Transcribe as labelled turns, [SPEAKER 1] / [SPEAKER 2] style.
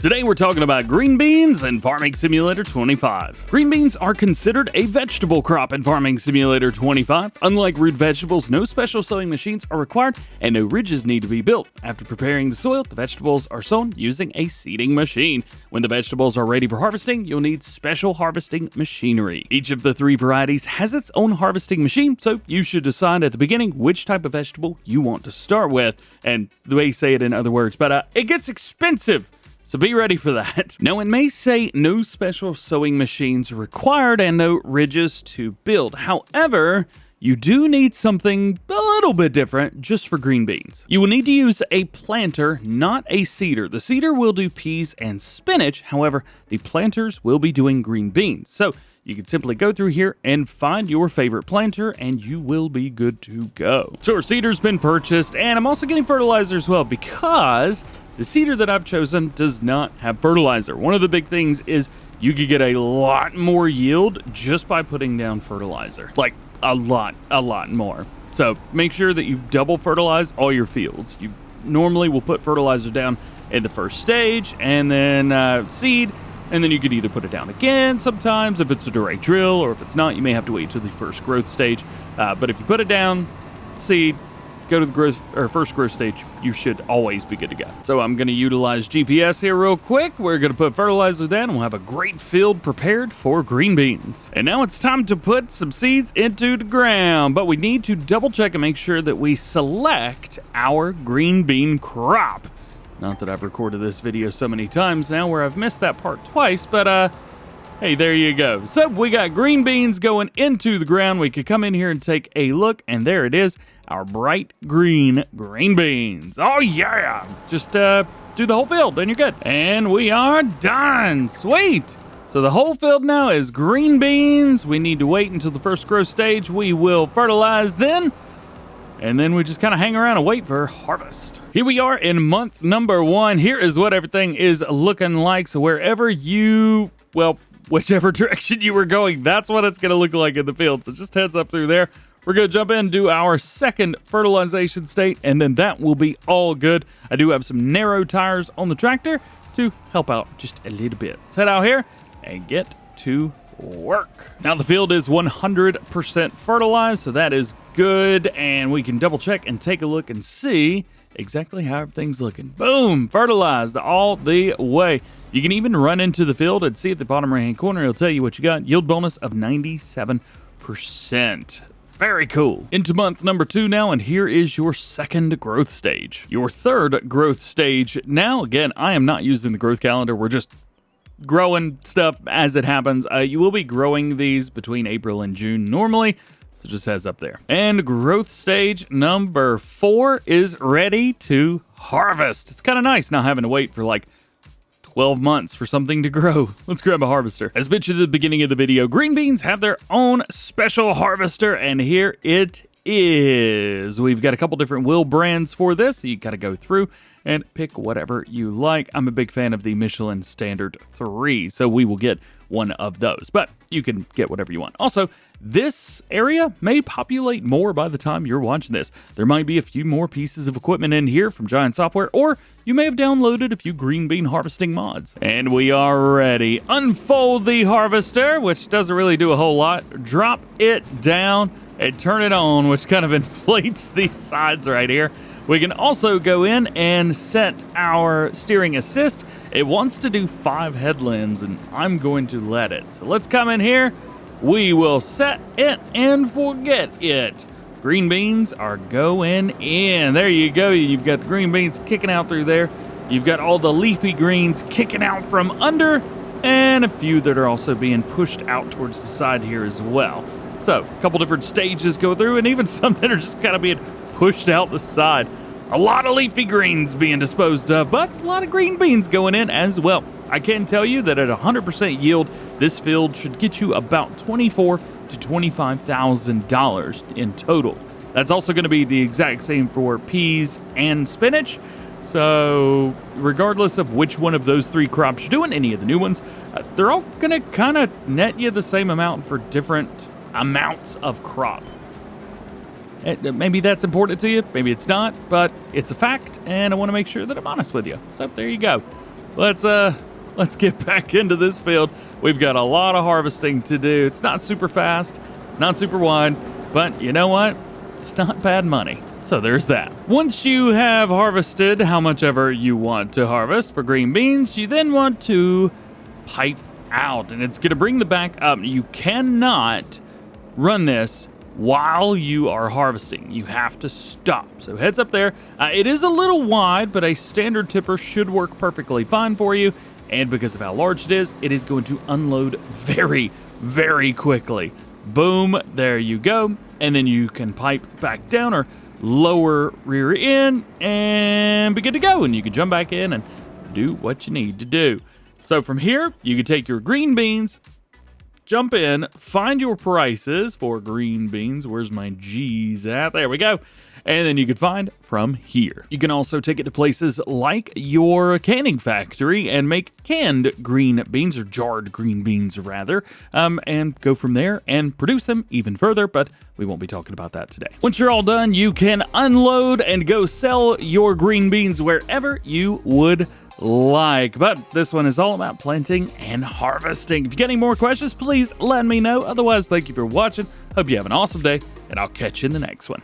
[SPEAKER 1] Today we're talking about green beans and Farming Simulator 25. Green beans are considered a vegetable crop in Farming Simulator 25. Unlike root vegetables, no special sowing machines are required and no ridges need to be built. After preparing the soil, the vegetables are sown using a seeding machine. When the vegetables are ready for harvesting, you'll need special harvesting machinery. Each of the three varieties has its own harvesting machine, so you should decide at the beginning which type of vegetable you want to start with. And the way you say it in other words, but it gets expensive. So be ready for that. Now it may say no special sowing machines required and no ridges to build. However, you do need something a little bit different just for green beans. You will need to use a planter, not a seeder. The seeder will do peas and spinach. However, the planters will be doing green beans. So you can simply go through here and find your favorite planter and you will be good to go. So our seeder's been purchased and I'm also getting fertilizer as well because the seeder that I've chosen does not have fertilizer. One of the big things is you could get a lot more yield just by putting down fertilizer. Like a lot more. So make sure that you double fertilize all your fields. You normally will put fertilizer down in the first stage and then seed, and then you could either put it down again sometimes if it's a direct drill, or if it's not, you may have to wait till the first growth stage. But if you put it down, seed, go to the growth or first growth stage, you should always be good to go. So I'm going to utilize GPS here real quick. We're going to put fertilizer down and we'll have a great field prepared for green beans. And now it's time to put some seeds into the ground, but we need to double check and make sure that we select our green bean crop. Not that I've recorded this video so many times now where I've missed that part twice, but hey, there you go. So we got green beans going into the ground. We could come in here and take a look, and there it is, our bright green beans. Oh yeah! Just do the whole field, and you're good. And we are done. Sweet. So the whole field now is green beans. We need to wait until the first growth stage. We will fertilize then, and then we just kind of hang around and wait for harvest. Here we are in month number 1. Here is what everything is looking like. So wherever you, whichever direction you were going, that's what it's going to look like in the field. So just heads up through there. We're going to jump in and do our second fertilization state, and then that will be all good. I do have some narrow tires on the tractor to help out just a little bit. Let's head out here and get to work. Now the field is 100% fertilized, so that is good, and we can double check and take a look and see exactly how everything's looking. Boom! Fertilized all the way. You can even run into the field and see at the bottom right hand corner, it'll tell you what you got. Yield bonus of 97%. Very cool. Into month number 2 now, and here is your second growth stage. Your third growth stage. Now, again, I am not using the growth calendar. We're just growing stuff as it happens. You will be growing these between April and June normally, so just heads up there. And growth stage number 4 is ready to harvest. It's kind of nice not having to wait for like 12 months for something to grow. Let's grab a harvester. As mentioned at the beginning of the video, green beans have their own special harvester, and here it is. We've got a couple different wheel brands for this, so you got to go through and pick whatever you like. I'm a big fan of the Michelin Standard 3, so we will get one of those, but you can get whatever you want. Also, this area may populate more by the time you're watching this. There might be a few more pieces of equipment in here from Giant Software, or you may have downloaded a few green bean harvesting mods. And we are ready. Unfold the harvester, which doesn't really do a whole lot. Drop it down and turn it on, which kind of inflates these sides right here. We can also go in and set our steering assist. It wants to do 5 headlands, and I'm going to let it. So let's come in here. We will set it and forget it. Green beans are going in. There you go. You've got the green beans kicking out through there. You've got all the leafy greens kicking out from under, and a few that are also being pushed out towards the side here as well. So a couple different stages go through, and even some that are just kind of being pushed out the side. A lot of leafy greens being disposed of, but a lot of green beans going in as well. I can tell you that at 100% yield, this field should get you about $24,000 to $25,000 in total. That's also going to be the exact same for peas and spinach. So regardless of which one of those 3 crops you're doing, any of the new ones, they're all going to kind of net you the same amount for different amounts of crop. Maybe that's important to you, maybe it's not, but it's a fact, and I want to make sure that I'm honest with you. So there you go. let's get back into this field. We've got a lot of harvesting to do. It's not super fast, it's not super wide, but you know what? It's not bad money. So there's that. Once you have harvested how much ever you want to harvest for green beans, you then want to pipe out, and it's going to bring the back up. You cannot run this while you are harvesting. You have to stop. So heads up there. It is a little wide, but a standard tipper should work perfectly fine for you. And because of how large it is going to unload very, very quickly. Boom, there you go. And then you can pipe back down or lower rear end and be good to go. And you can jump back in and do what you need to do. So from here, you can take your green beans, jump in, find your prices for green beans. Where's my G's at? There we go. And then you can find from here. You can also take it to places like your canning factory and make canned green beans, or jarred green beans rather, and go from there and produce them even further, but we won't be talking about that today. Once you're all done, you can unload and go sell your green beans wherever you would like. But this one is all about planting and harvesting. If you got any more questions, please let me know. Otherwise, thank you for watching. Hope you have an awesome day, and I'll catch you in the next one.